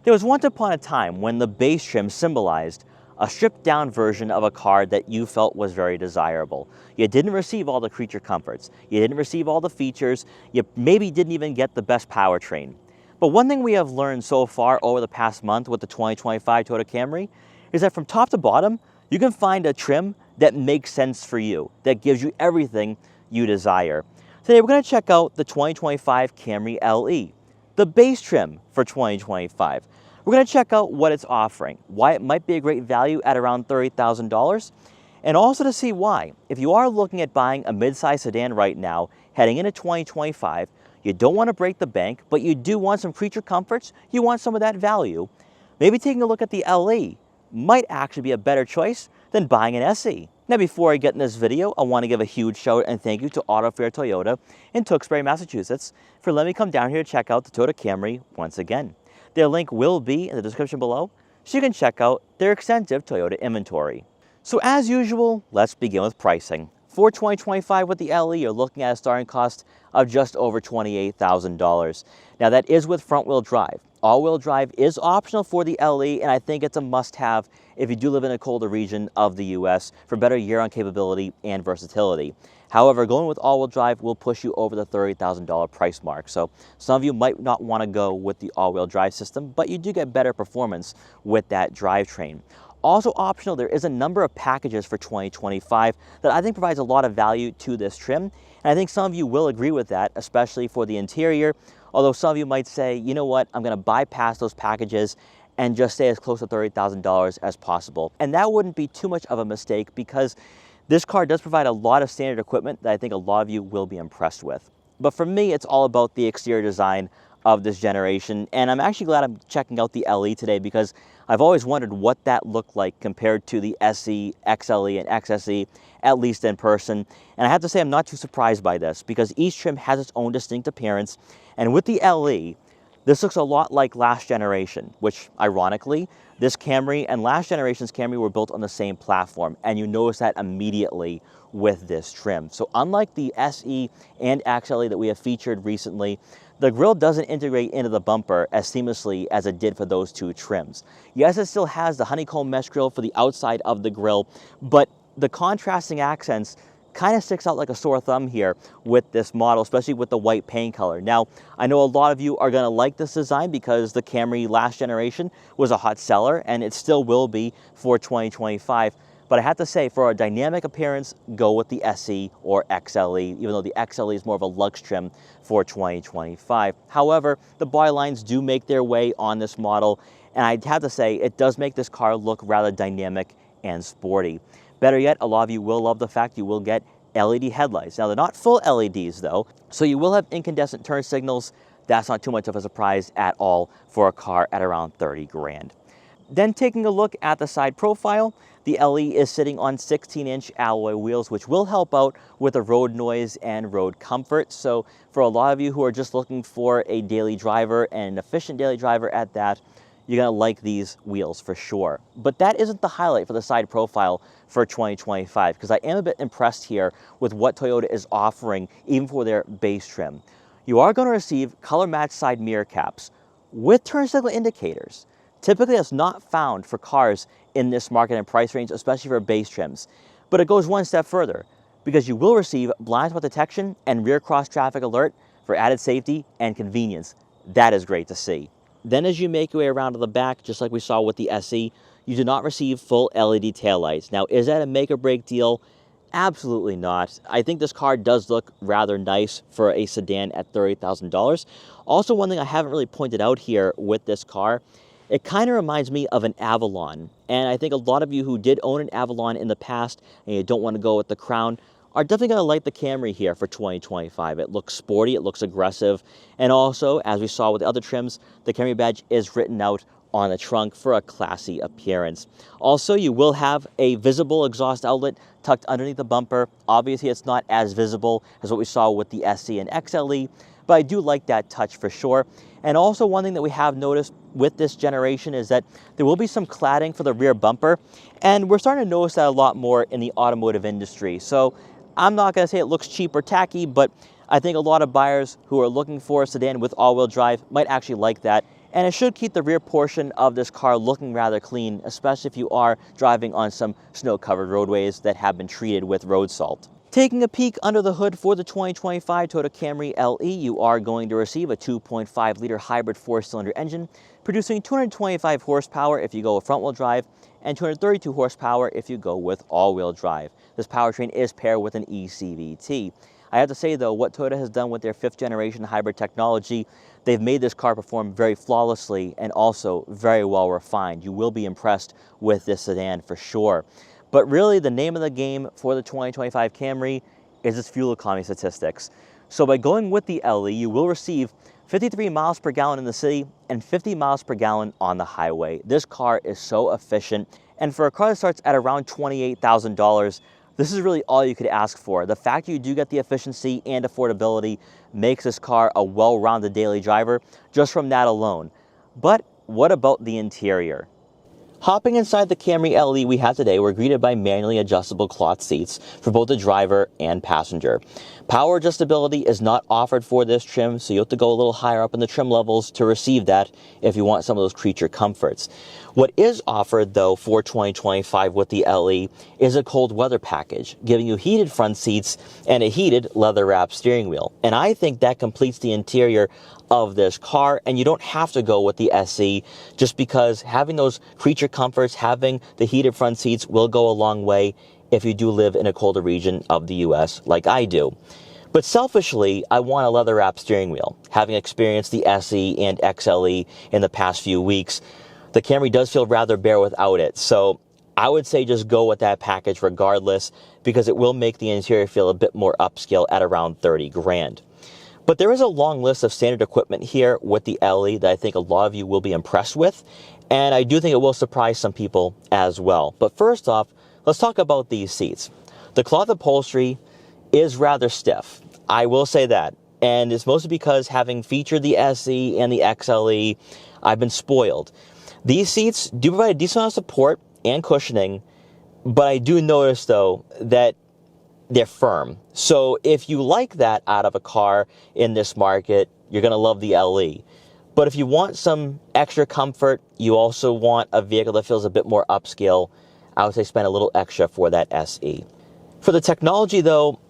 There was once upon a time when the base trim symbolized a stripped down version of a car that you felt was very desirable. You didn't receive all the creature comforts, you didn't receive all the features, you maybe didn't even get the best powertrain. But one thing we have learned so far over the past month with the 2025 Toyota Camry is that from top to bottom, you can find a trim that makes sense for you, that gives you everything you desire. Today we're going to check out the 2025 Camry LE, the base trim for 2025. We're going to check out what it's offering, why it might be a great value at around $30,000, and also to see why, if you are looking at buying a midsize sedan right now, heading into 2025, you don't want to break the bank, but you do want some creature comforts, you want some of that value, maybe taking a look at the LE might actually be a better choice than buying an SE. Now, before I get in this video, I want to give a huge shout out and thank you to AutoFair Toyota in Tewksbury, Massachusetts for letting me come down here to check out the Toyota Camry once again. Their link will be in the description below, so you can check out their extensive Toyota inventory. So as usual, let's begin with pricing. For 2025 with the LE, you're looking at a starting cost of just over $28,000. Now that is with front-wheel drive. All-wheel drive is optional for the LE, and I think it's a must-have if you do live in a colder region of the US for better year-round capability and versatility. However, going with all-wheel drive will push you over the $30,000 price mark. So some of you might not want to go with the all-wheel drive system, but you do get better performance with that drivetrain. Also optional, there is a number of packages for 2025 that I think provides a lot of value to this trim. And I think some of you will agree with that, especially for the interior. Although some of you might say, you know what, I'm going to bypass those packages and just stay as close to $30,000 as possible. And that wouldn't be too much of a mistake because this car does provide a lot of standard equipment that I think a lot of you will be impressed with. But for me, it's all about the exterior design of this generation. And I'm actually glad I'm checking out the LE today because I've always wondered what that looked like compared to the SE, XLE, and XSE, at least in person. And I have to say I'm not too surprised by this because each trim has its own distinct appearance. And with the LE, this looks a lot like last generation, which ironically, this Camry and last generation's Camry were built on the same platform. And you notice that immediately with this trim. So unlike the SE and XLE that we have featured recently, the grille doesn't integrate into the bumper as seamlessly as it did for those two trims. Yes, it still has the honeycomb mesh grille for the outside of the grille, but the contrasting accents kind of sticks out like a sore thumb here with this model, especially with the white paint color. Now, I know a lot of you are going to like this design because the Camry last generation was a hot seller, and it still will be for 2025. But I have to say, for a dynamic appearance, go with the SE or XLE, even though the XLE is more of a luxe trim for 2025. However, the body lines do make their way on this model, and I'd have to say, it does make this car look rather dynamic and sporty. Better yet, a lot of you will love the fact you will get LED headlights. Now, they're not full LEDs though, so you will have incandescent turn signals. That's not too much of a surprise at all for a car at around 30 grand. Then taking a look at the side profile, the LE is sitting on 16-inch alloy wheels, which will help out with the road noise and road comfort. So for a lot of you who are just looking for a daily driver and an efficient daily driver at that, you're going to like these wheels for sure. But that isn't the highlight for the side profile for 2025, because I am a bit impressed here with what Toyota is offering, even for their base trim. You are going to receive color matched side mirror caps with turn signal indicators. Typically, that's not found for cars in this market and price range, especially for base trims. But it goes one step further, because you will receive blind spot detection and rear cross traffic alert for added safety and convenience. That is great to see. Then as you make your way around to the back, just like we saw with the SE, you do not receive full LED taillights. Now, is that a make or break deal? Absolutely not. I think this car does look rather nice for a sedan at $30,000. Also, one thing I haven't really pointed out here with this car, it kind of reminds me of an Avalon. And I think a lot of you who did own an Avalon in the past and you don't want to go with the Crown are definitely going to like the Camry here for 2025. It looks sporty, it looks aggressive, and also, as we saw with the other trims, the Camry badge is written out on the trunk for a classy appearance. Also, you will have a visible exhaust outlet tucked underneath the bumper. Obviously, it's not as visible as what we saw with the SE and XLE, but I do like that touch for sure. And also, one thing that we have noticed with this generation is that there will be some cladding for the rear bumper, and we're starting to notice that a lot more in the automotive industry. So I'm not going to say it looks cheap or tacky, but I think a lot of buyers who are looking for a sedan with all-wheel drive might actually like that and it should keep the rear portion of this car looking rather clean, especially if you are driving on some snow-covered roadways that have been treated with road salt. Taking a peek under the hood for the 2025 Toyota Camry LE, you are going to receive a 2.5-liter hybrid 4-cylinder engine, producing 225 horsepower if you go with front-wheel drive, and 232 horsepower if you go with all-wheel drive. This powertrain is paired with an eCVT. I have to say though, what Toyota has done with their 5th generation hybrid technology, they've made this car perform very flawlessly and also very well refined. You will be impressed with this sedan for sure. But really the name of the game for the 2025 Camry is its fuel economy statistics. So by going with the LE, you will receive 53 miles per gallon in the city and 50 miles per gallon on the highway. This car is so efficient, and for a car that starts at around $28,000, this is really all you could ask for. The fact you do get the efficiency and affordability makes this car a well-rounded daily driver just from that alone. But what about the interior? Hopping inside the Camry LE we have today, we're greeted by manually adjustable cloth seats for both the driver and passenger. Power adjustability is not offered for this trim, so you have to go a little higher up in the trim levels to receive that if you want some of those creature comforts. What is offered, though, for 2025 with the LE is a cold weather package, giving you heated front seats and a heated leather-wrapped steering wheel. And I think that completes the interior of this car, and you don't have to go with the SE just because having those creature comforts, having the heated front seats will go a long way if you do live in a colder region of the US like I do. But selfishly, I want a leather-wrapped steering wheel. Having experienced the SE and XLE in the past few weeks, the Camry does feel rather bare without it. So I would say just go with that package regardless, because it will make the interior feel a bit more upscale at around 30 grand. But there is a long list of standard equipment here with the LE that I think a lot of you will be impressed with, and I do think it will surprise some people as well. But first off, let's talk about these seats. The cloth upholstery is rather stiff, I will say that, and it's mostly because having featured the SE and the XLE, I've been spoiled. These seats do provide a decent amount of support and cushioning, but I do notice though that they're firm. So if you like that out of a car in this market, you're going to love the LE. But if you want some extra comfort, you also want a vehicle that feels a bit more upscale, I would say spend a little extra for that SE. For the technology though,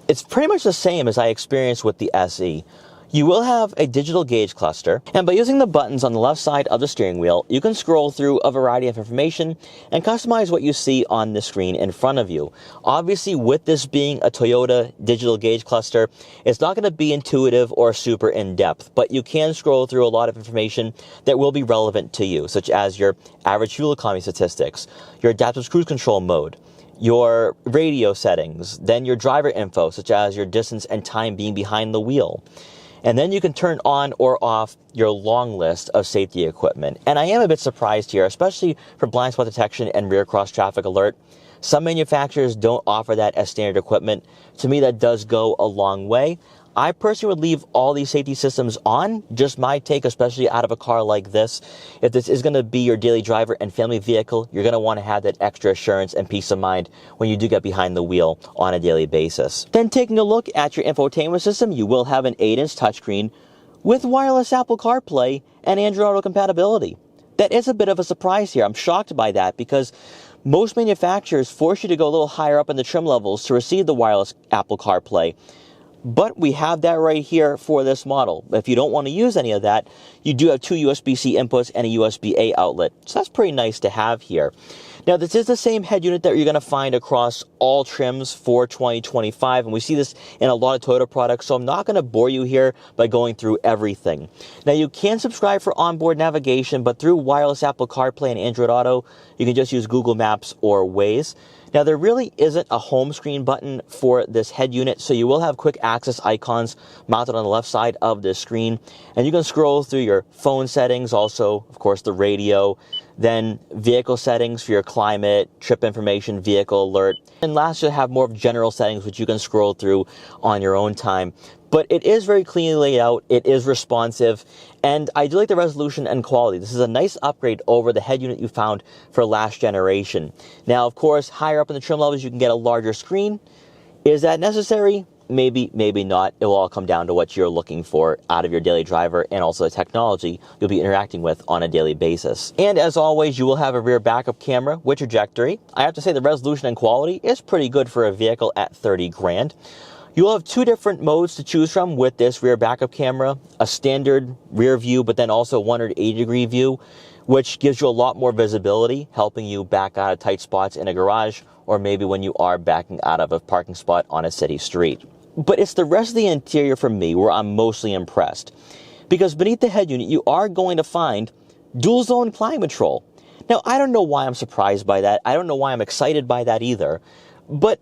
it's pretty much the same as I experienced with the SE. You will have a digital gauge cluster, and by using the buttons on the left side of the steering wheel, you can scroll through a variety of information and customize what you see on the screen in front of you. Obviously, with this being a Toyota digital gauge cluster, it's not going to be intuitive or super in-depth, but you can scroll through a lot of information that will be relevant to you, such as your average fuel economy statistics, your adaptive cruise control mode, your radio settings, then your driver info, such as your distance and time being behind the wheel. And then you can turn on or off your long list of safety equipment. And I am a bit surprised here, especially for blind spot detection and rear cross traffic alert. Some manufacturers don't offer that as standard equipment. To me, that does go a long way. I personally would leave all these safety systems on, just my take, especially out of a car like this. If this is going to be your daily driver and family vehicle, you're going to want to have that extra assurance and peace of mind when you do get behind the wheel on a daily basis. Then taking a look at your infotainment system, you will have an 8-inch touchscreen with wireless Apple CarPlay and Android Auto compatibility. That is a bit of a surprise here. I'm shocked by that because most manufacturers force you to go a little higher up in the trim levels to receive the wireless Apple CarPlay. But we have that right here for this model. If you don't want to use any of that, you do have 2 USB-C inputs and a USB-A outlet. So that's pretty nice to have here. Now, this is the same head unit that you're going to find across all trims for 2025, and we see this in a lot of Toyota products, so I'm not going to bore you here by going through everything. Now, you can subscribe for onboard navigation, but through wireless Apple CarPlay and Android Auto, you can just use Google Maps or Waze. Now, there really isn't a home screen button for this head unit, so you will have quick access icons mounted on the left side of this screen, and you can scroll through your phone settings, also, of course, the radio, then vehicle settings for your climate, trip information, vehicle alert, and last you'll have more of general settings which you can scroll through on your own time. But it is very cleanly laid out, it is responsive, and I do like the resolution and quality. This is a nice upgrade over the head unit you found for last generation. Now, of course, higher up in the trim levels you can get a larger screen. Is that necessary? maybe, maybe not. It will all come down to what you're looking for out of your daily driver and also the technology you'll be interacting with on a daily basis. And as always, you will have a rear backup camera with trajectory. I have to say the resolution and quality is pretty good for a vehicle at 30 grand. You will have two different modes to choose from with this rear backup camera, a standard rear view, but then also 180-degree view, which gives you a lot more visibility, helping you back out of tight spots in a garage, or maybe when you are backing out of a parking spot on a city street. But it's the rest of the interior for me where I'm mostly impressed. Because beneath the head unit, you are going to find dual zone climate control. Now, I don't know why I'm surprised by that. I don't know why I'm excited by that either. But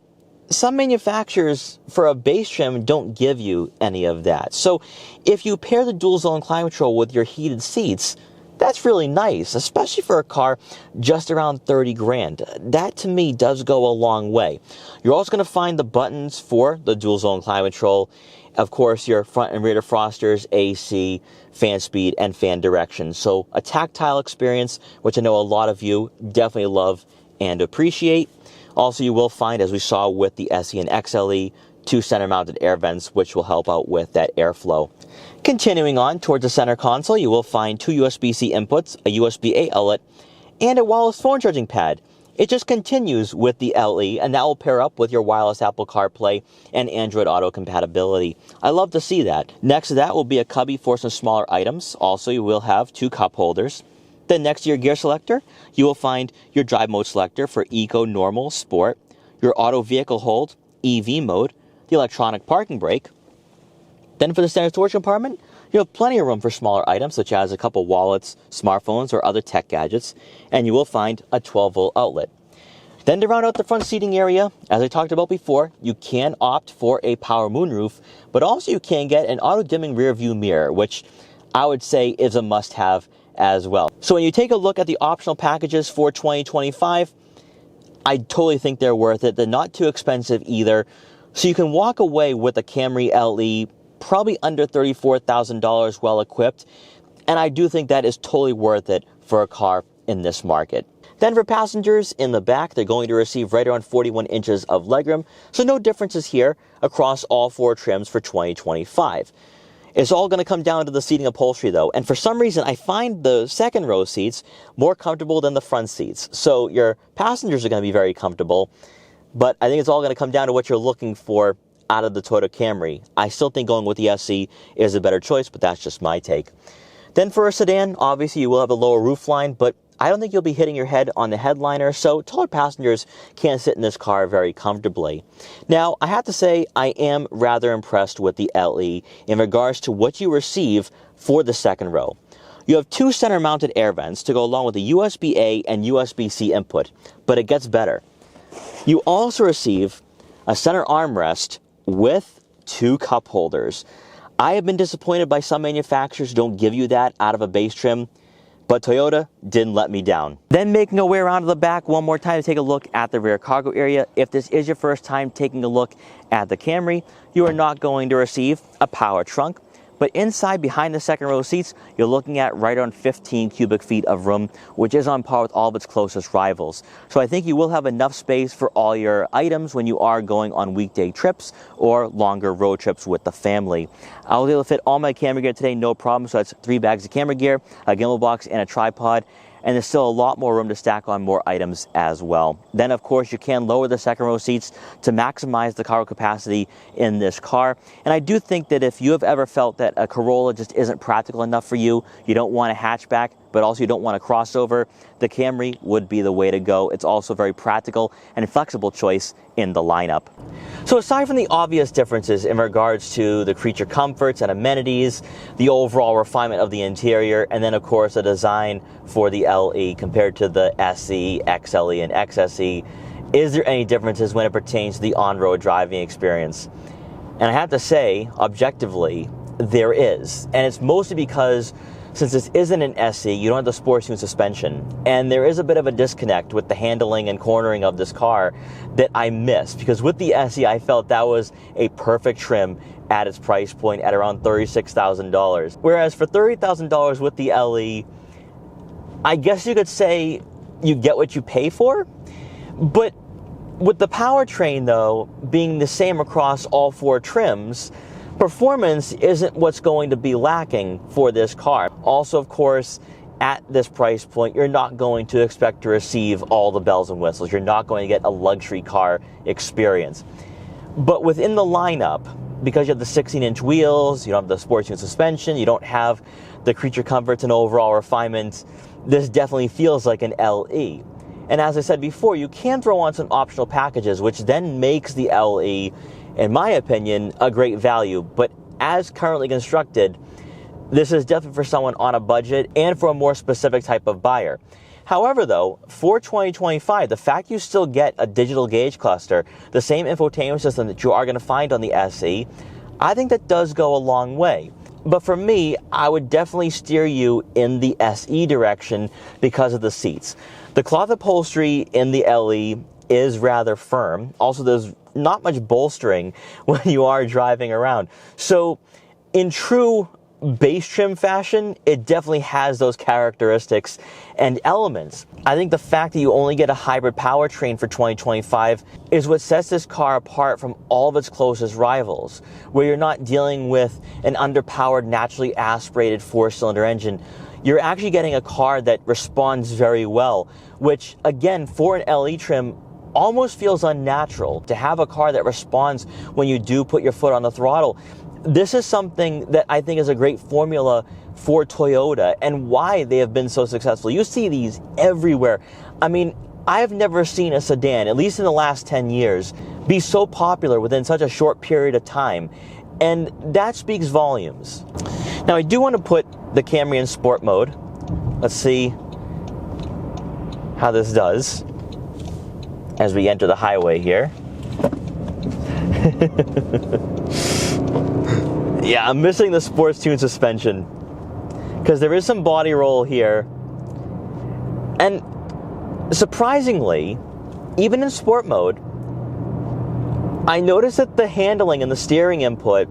some manufacturers for a base trim don't give you any of that. So if you pair the dual zone climate control with your heated seats, that's really nice, especially for a car just around 30 grand. That to me does go a long way. You're also going to find the buttons for the dual zone climate control. Of course, your front and rear defrosters, AC, fan speed, and fan direction. So a tactile experience, which I know a lot of you definitely love and appreciate. Also, you will find, as we saw with the SE and XLE, two center-mounted air vents, which will help out with that airflow. Continuing on towards the center console, you will find two USB-C inputs, a USB-A outlet, and a wireless phone charging pad. It just continues with the LE, and that will pair up with your wireless Apple CarPlay and Android Auto compatibility. I love to see that. Next to that will be a cubby for some smaller items. Also, you will have two cup holders. Then next to your gear selector, you will find your drive mode selector for Eco, Normal, Sport, your auto vehicle hold, EV mode, the electronic parking brake. Then for the standard storage compartment, you have plenty of room for smaller items such as a couple wallets, smartphones, or other tech gadgets, and you will find a 12-volt outlet. Then to round out the front seating area, as I talked about before, you can opt for a power moonroof, but also you can get an auto-dimming rear view mirror, which I would say is a must-have as well. So when you take a look at the optional packages for 2025, I totally think they're worth it. They're not too expensive either. So you can walk away with a Camry LE probably under $34,000 well equipped. And I do think that is totally worth it for a car in this market. Then for passengers in the back, they're going to receive right around 41 inches of legroom. So no differences here across all four trims for 2025. It's all going to come down to the seating upholstery though, and for some reason I find the second row seats more comfortable than the front seats. So your passengers are going to be very comfortable, but I think it's all going to come down to what you're looking for out of the Toyota Camry. I still think going with the SE is a better choice, but that's just my take. Then for a sedan, obviously you will have a lower roofline, but I don't think you'll be hitting your head on the headliner, so taller passengers can sit in this car very comfortably. Now, I have to say, I am rather impressed with the LE in regards to what you receive for the second row. You have two center-mounted air vents to go along with a USB-A and USB-C input, but it gets better. You also receive a center armrest with two cup holders. I have been disappointed by some manufacturers who don't give you that out of a base trim, but Toyota didn't let me down. Then making our way around to the back one more time to take a look at the rear cargo area. If this is your first time taking a look at the Camry, you are not going to receive a power trunk. But inside, behind the second row seats, you're looking at right around 15 cubic feet of room, which is on par with all of its closest rivals. So I think you will have enough space for all your items when you are going on weekday trips or longer road trips with the family. I was able to fit all my camera gear today, no problem. So that's 3 bags of camera gear, a gimbal box, and a tripod. And there's still a lot more room to stack on more items as well. Then, of course, you can lower the second row seats to maximize the cargo capacity in this car. And I do think that if you have ever felt that a Corolla just isn't practical enough for you, you don't want a hatchback, but also you don't want a crossover, the Camry would be the way to go. It's also a very practical and flexible choice in the lineup. So aside from the obvious differences in regards to the creature comforts and amenities, the overall refinement of the interior, and then of course the design for the LE compared to the SE, XLE, and XSE, is there any differences when it pertains to the on-road driving experience? And I have to say, objectively, there is. And it's mostly because since this isn't an SE, you don't have the sports tune suspension. And there is a bit of a disconnect with the handling and cornering of this car that I missed. Because with the SE, I felt that was a perfect trim at its price point at around $36,000. Whereas for $30,000 with the LE, I guess you could say you get what you pay for. But With the powertrain, though, being the same across all 4 trims, performance isn't what's going to be lacking for this car. Also, of course, at this price point, you're not going to expect to receive all the bells and whistles. You're not going to get a luxury car experience. But within the lineup, because you have the 16-inch wheels, you don't have the sports unit suspension, you don't have the creature comforts and overall refinement, this definitely feels like an LE. And as I said before, you can throw on some optional packages, which then makes the LE, in my opinion, a great value. But as currently constructed, this is definitely for someone on a budget and for a more specific type of buyer. However, though, for 2025, the fact you still get a digital gauge cluster, the same infotainment system that you are going to find on the SE, I think that does go a long way. But for me, I would definitely steer you in the SE direction because of the seats. The cloth upholstery in the LE is rather firm. Also, there's not much bolstering when you are driving around. So in true base trim fashion, it definitely has those characteristics and elements. I think the fact that you only get a hybrid powertrain for 2025 is what sets this car apart from all of its closest rivals, where you're not dealing with an underpowered, naturally aspirated 4-cylinder engine. You're actually getting a car that responds very well, which again, for an LE trim, almost feels unnatural to have a car that responds when you do put your foot on the throttle. This is something that I think is a great formula for Toyota and why they have been so successful. You see these everywhere. I mean, I have never seen a sedan, at least in the last 10 years, be so popular within such a short period of time. And that speaks volumes. Now, I do want to put the Camry in sport mode. Let's see how this does as we enter the highway here. Yeah, I'm missing the sports tune suspension because there is some body roll here. And surprisingly, even in sport mode, I noticed that the handling and the steering input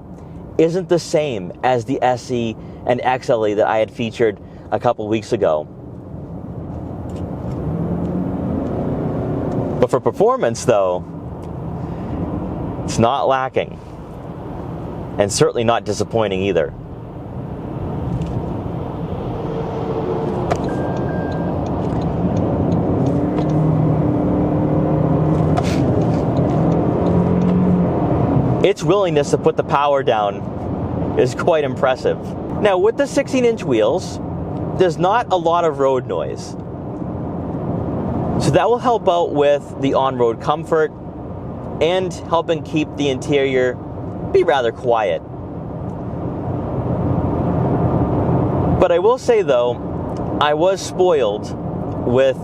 isn't the same as the SE and XLE that I had featured a couple weeks ago. But for performance, though, it's not lacking. And certainly not disappointing either. Its willingness to put the power down is quite impressive. Now, with the 16-inch wheels, there's not a lot of road noise. So that will help out with the on-road comfort and helping keep the interior be rather quiet. But I will say though, I was spoiled with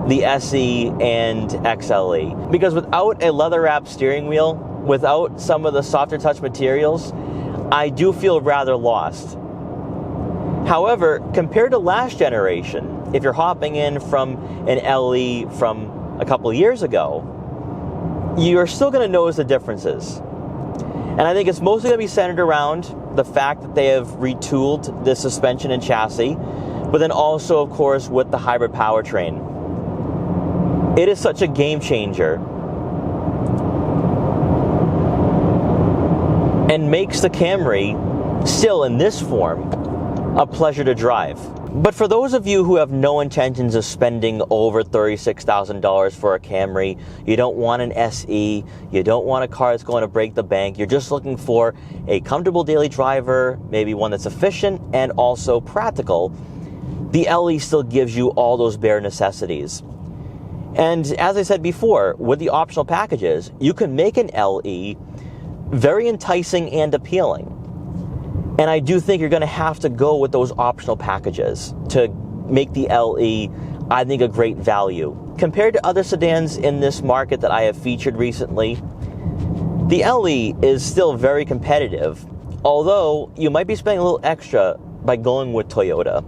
the SE and XLE because without a leather-wrapped steering wheel, without some of the softer touch materials, I do feel rather lost. However, compared to last generation, if you're hopping in from an LE from a couple years ago, you're still going to notice the differences. And I think it's mostly going to be centered around the fact that they have retooled the suspension and chassis, but then also, of course, with the hybrid powertrain. It is such a game changer and makes the Camry, still in this form, a pleasure to drive. But for those of you who have no intentions of spending over $36,000 for a Camry, you don't want an SE, you don't want a car that's going to break the bank, you're just looking for a comfortable daily driver, maybe one that's efficient and also practical, the LE still gives you all those bare necessities. And as I said before, with the optional packages, you can make an LE very enticing and appealing. And I do think you're going to have to go with those optional packages to make the LE, I think, a great value. Compared to other sedans in this market that I have featured recently, the LE is still very competitive, although you might be spending a little extra by going with Toyota.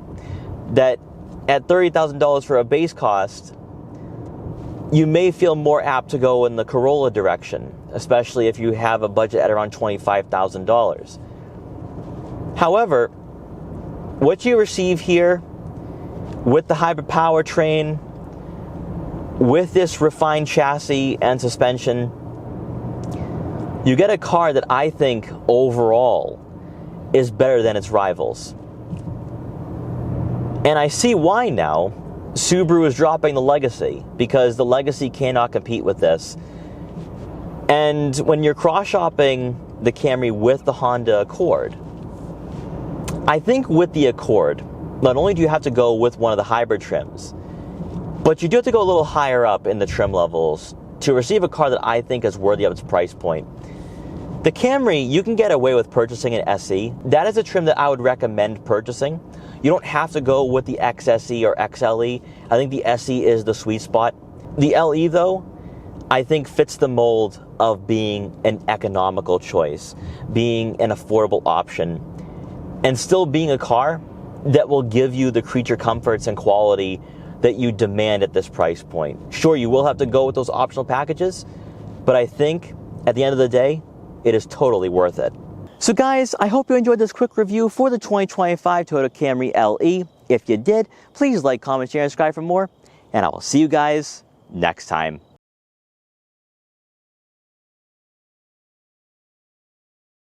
That at $30,000 for a base cost, you may feel more apt to go in the Corolla direction, especially if you have a budget at around $25,000. However, what you receive here with the hybrid powertrain, with this refined chassis and suspension, you get a car that I think overall is better than its rivals. And I see why now Subaru is dropping the Legacy, because the Legacy cannot compete with this. And when you're cross-shopping the Camry with the Honda Accord, I think with the Accord, not only do you have to go with one of the hybrid trims, but you do have to go a little higher up in the trim levels to receive a car that I think is worthy of its price point. The Camry, you can get away with purchasing an SE. That is a trim that I would recommend purchasing. You don't have to go with the XSE or XLE. I think the SE is the sweet spot. The LE, though, I think fits the mold of being an economical choice, being an affordable option, and still being a car that will give you the creature comforts and quality that you demand at this price point. Sure, you will have to go with those optional packages, but I think at the end of the day, it is totally worth it. So guys, I hope you enjoyed this quick review for the 2025 Toyota Camry LE. If you did, please like, comment, share, and subscribe for more, and I will see you guys next time.